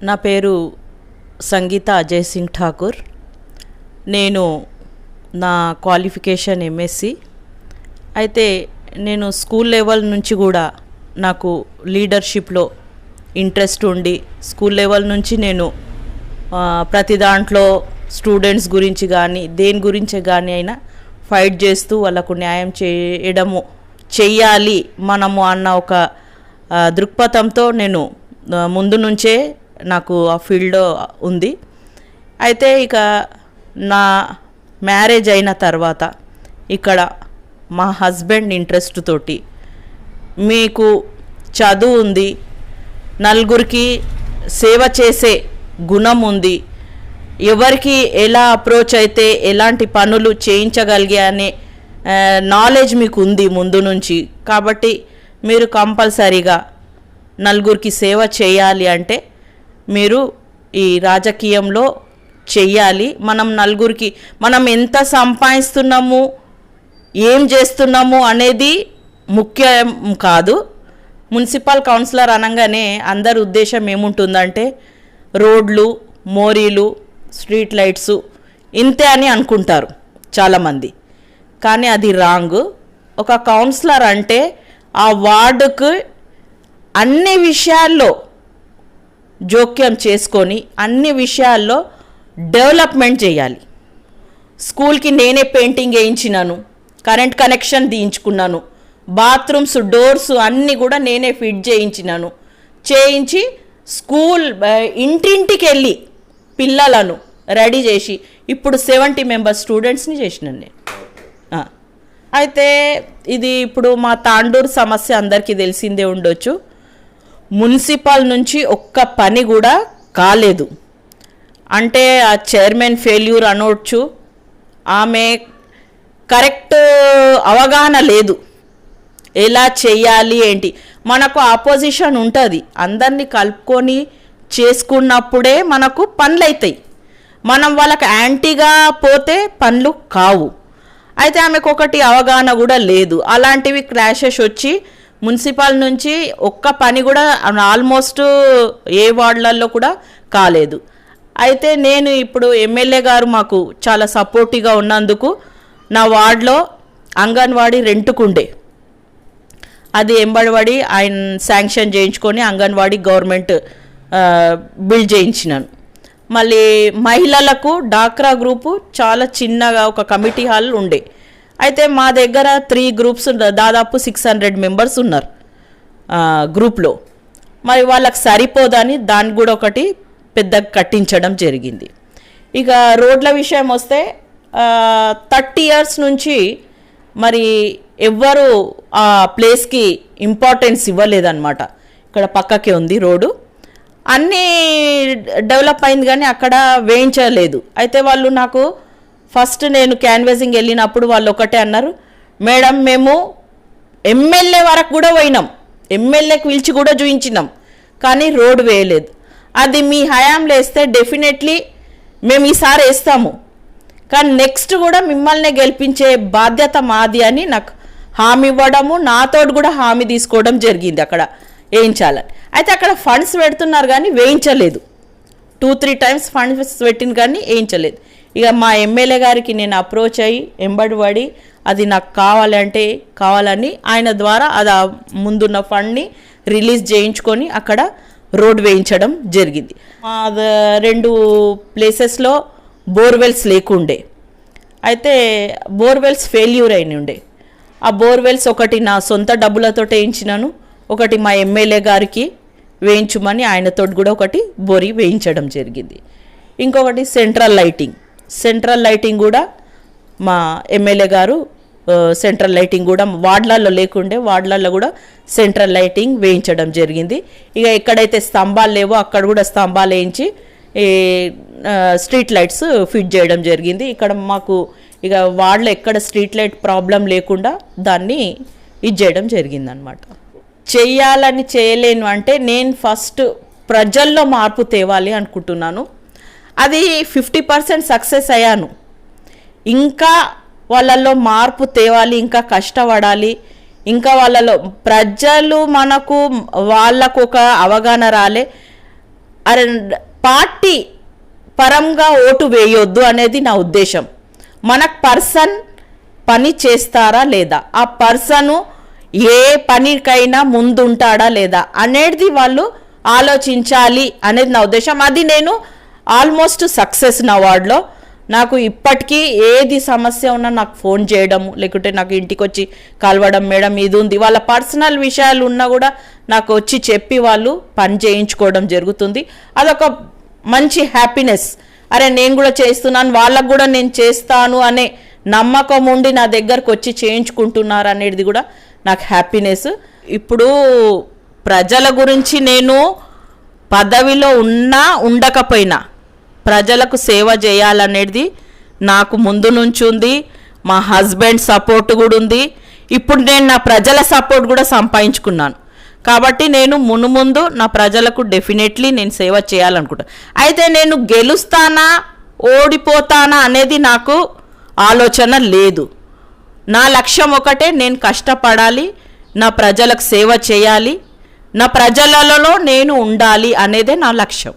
నా పేరు సంగీత అజయ్ సింగ్ ఠాకూర్. నేను నా క్వాలిఫికేషన్ ఎంఎస్సి. అయితే నేను స్కూల్ లెవెల్ నుంచి కూడా నాకు లీడర్షిప్లో ఇంట్రెస్ట్ ఉండి స్కూల్ లెవెల్ నుంచి నేను ప్రతి దాంట్లో స్టూడెంట్స్ గురించి కానీ దేని గురించి కానీ అయినా ఫైట్ చేస్తూ వాళ్ళకు న్యాయం చెయ్యాలి మనము అన్న ఒక దృక్పథంతో నేను ముందు నుంచే నాకు ఆ ఫీల్డ్ ఉంది. అయితే ఇక నా మ్యారేజ్ అయిన తర్వాత ఇక్కడ మా హస్బెండ్ ఇంట్రెస్ట్ తోటి మీకు చదువు ఉంది, నలుగురికి సేవ చేసే గుణం ఉంది, ఎవరికి ఎలా అప్రోచ్ అయితే ఎలాంటి పనులు చేయించగలిగే అనే నాలెడ్జ్ మీకు ఉంది ముందు నుంచి. కాబట్టి మీరు కంపల్సరీగా నలుగురికి సేవ చేయాలి అంటే మీరు ఈ రాజకీయంలో చెయ్యాలి. మనం నలుగురికి మనం ఎంత సంపాదిస్తున్నాము ఏం చేస్తున్నాము అనేది ముఖ్యం కాదు. మున్సిపల్ కౌన్సిలర్ అనగానే అందరి ఉద్దేశం ఏముంటుందంటే రోడ్లు, మోరీలు, స్ట్రీట్ లైట్స్ ఇంతే అని అనుకుంటారు చాలామంది. కానీ అది రాంగ్. ఒక కౌన్సిలర్ అంటే ఆ వార్డుకు అన్ని విషయాల్లో జోక్యం చేసుకొని అన్ని విషయాల్లో డెవలప్మెంట్ చేయాలి. స్కూల్కి నేనే పెయింటింగ్ వేయించినాను, కరెంట్ కనెక్షన్ తీయించుకున్నాను, బాత్రూమ్స్ డోర్స్ అన్నీ కూడా నేనే ఫిట్ చేయించి స్కూల్ ఇంటింటికి వెళ్ళి పిల్లలను రెడీ చేసి ఇప్పుడు 70 మెంబర్స్ స్టూడెంట్స్ని చేసినాను నేను. అయితే ఇది ఇప్పుడు మా తాండూరు సమస్య అందరికీ తెలిసిందే ఉండొచ్చు. మున్సిపల్ నుంచి ఒక్క పని కూడా కాలేదు. అంటే ఆ చైర్మన్ ఫెయిల్యూర్ అనొచ్చు, ఆమె కరెక్ట్ అవగాహన లేదు ఎలా చెయ్యాలి ఏంటి. మనకు ఆపోజిషన్ ఉంటుంది, అందరినీ కలుపుకొని చేసుకున్నప్పుడే మనకు పనులు అవుతాయి. మనం వాళ్ళకి యాంటీగా పోతే పనులు కావు. అయితే ఆమెకు ఒకటి అవగాహన కూడా లేదు. అలాంటివి క్లాషెస్ వచ్చి మున్సిపల్ నుంచి ఒక్క పని కూడా ఆల్మోస్ట్ ఏ వార్డులలో కూడా కాలేదు. అయితే నేను ఇప్పుడు ఎమ్మెల్యే గారు మాకు చాలా సపోర్టివ్గా ఉన్నందుకు నా వార్డులో అంగన్వాడీ రెంట్కుండే అది ఎంబడిపడి ఆయన శాంక్షన్ చేయించుకొని అంగన్వాడీ గవర్నమెంట్ బిల్డ్ చేయించినాను. మళ్ళీ మహిళలకు డాక్రా గ్రూపు చాలా చిన్నగా ఒక కమిటీ హాల్ ఉండే. అయితే మా దగ్గర 3 గ్రూప్స్ దాదాపు 600 మెంబర్స్ ఉన్నారు గ్రూప్లో. మరి వాళ్ళకి సరిపోదని దాన్ని కూడా ఒకటి పెద్దగా కట్టించడం జరిగింది. ఇక రోడ్ల విషయం వస్తే 30 ఇయర్స్ నుంచి మరి ఎవ్వరు ఆ ప్లేస్కి ఇంపార్టెన్స్ ఇవ్వలేదన్నమాట. ఇక్కడ పక్కకే ఉంది రోడ్డు, అన్నీ డెవలప్ అయింది కానీ అక్కడ వేయించలేదు. అయితే వాళ్ళు నాకు ఫస్ట్ నేను క్యాన్వాసింగ్ వెళ్ళినప్పుడు వాళ్ళు ఒకటే అన్నారు, మేడం మేము ఎమ్మెల్యే వరకు కూడా పోయినాం, ఎమ్మెల్యేకి పిలిచి కూడా చూయించినాం, కానీ రోడ్డు వేయలేదు. అది మీ హయాంలో వేస్తే డెఫినెట్లీ మేము ఈసారి వేస్తాము, కానీ నెక్స్ట్ కూడా మిమ్మల్ని గెలిపించే బాధ్యత మాది అని నాకు హామీ ఇవ్వడము, నాతోటి కూడా హామీ తీసుకోవడం జరిగింది అక్కడ వేయించాలని. అయితే అక్కడ ఫండ్స్ పెడుతున్నారు కానీ వేయించలేదు. 2-3 టైమ్స్ ఫండ్స్ పెట్టిన కానీ వేయించలేదు. ఇక మా ఎమ్మెల్యే గారికి నేను అప్రోచ్ అయ్యి ఎంబడిపడి అది నాకు కావాలని ఆయన ద్వారా అది ముందున్న ఫండ్ని రిలీజ్ చేయించుకొని అక్కడ రోడ్ వేయించడం జరిగింది. 2 ప్లేసెస్లో బోర్వెల్స్ లేకుండే, అయితే బోర్వెల్స్ ఫెయిల్యూర్ అయిన ఉండే. ఆ బోర్వెల్స్ ఒకటి నా సొంత డబ్బులతో వేయించినాను, ఒకటి మా ఎమ్మెల్యే గారికి వేయించమని ఆయనతో కూడా ఒకటి బోరి వేయించడం జరిగింది. ఇంకొకటి సెంట్రల్ లైటింగ్ కూడా మా ఎమ్మెల్యే గారు సెంట్రల్ లైటింగ్ కూడా వార్డులలో లేకుండే, వార్డులలో కూడా సెంట్రల్ లైటింగ్ వేయించడం జరిగింది. ఇక ఎక్కడైతే స్తంభాలు లేవో అక్కడ కూడా స్తంభాలు వేయించి స్ట్రీట్ లైట్స్ ఫిట్ చేయడం జరిగింది. ఇక్కడ మాకు ఇక వార్డులో ఎక్కడ స్ట్రీట్ లైట్ ప్రాబ్లం లేకుండా దాన్ని ఇది చేయడం జరిగిందనమాట. చెయ్యాలని చేయలేను అంటే నేను ఫస్ట్ ప్రజల్లో మార్పు తేవాలి అనుకుంటున్నాను. అది 50% సక్సెస్ అయ్యాను. ఇంకా వాళ్ళల్లో మార్పు తేవాలి, ఇంకా కష్టపడాలి, ఇంకా వాళ్ళలో ప్రజలు మనకు వాళ్ళకు ఒక అవగాహన రాలే. అరే పార్టీ పరంగా ఓటు వేయొద్దు అనేది నా ఉద్దేశం. మనకు పర్సన్ పని చేస్తారా లేదా, ఆ పర్సను ఏ పనికైనా ముందుంటాడా లేదా అనేది వాళ్ళు ఆలోచించాలి అనేది నా ఉద్దేశం. అది నేను ఆల్మోస్ట్ సక్సెస్ నా వార్డులో. నాకు ఇప్పటికీ ఏది సమస్య ఉన్నా నాకు ఫోన్ చేయడము, లేకుంటే నాకు ఇంటికి వచ్చి కలవడం, మేడం ఇది ఉంది, వాళ్ళ పర్సనల్ విషయాలు ఉన్నా కూడా నాకు వచ్చి చెప్పి వాళ్ళు పని చేయించుకోవడం జరుగుతుంది. అదొక మంచి హ్యాపీనెస్. అరే నేను కూడా చేస్తున్నాను, వాళ్ళకు కూడా నేను చేస్తాను అనే నమ్మకం ఉండి నా దగ్గరకు వచ్చి చేయించుకుంటున్నారు అనేది కూడా నాకు హ్యాపీనెస్. ఇప్పుడు ప్రజల గురించి నేను పదవిలో ఉన్నా ఉండకపోయినా ప్రజలకు సేవ చేయాలనేది నాకు ముందు నుంచి ఉంది. మా హస్బెండ్ సపోర్ట్ కూడా ఉంది. ఇప్పుడు నేను నా ప్రజల సపోర్ట్ కూడా సంపాదించుకున్నాను. కాబట్టి నేను మునుముందు నా ప్రజలకు డెఫినెట్లీ నేను సేవ చేయాలనుకుంటా. అయితే నేను గెలుస్తానా ఓడిపోతానా అనేది నాకు ఆలోచన లేదు. నా లక్ష్యం ఒకటే, నేను కష్టపడాలి, నా ప్రజలకు సేవ చేయాలి, నా ప్రజలలో నేను ఉండాలి అనేదే నా లక్ష్యం.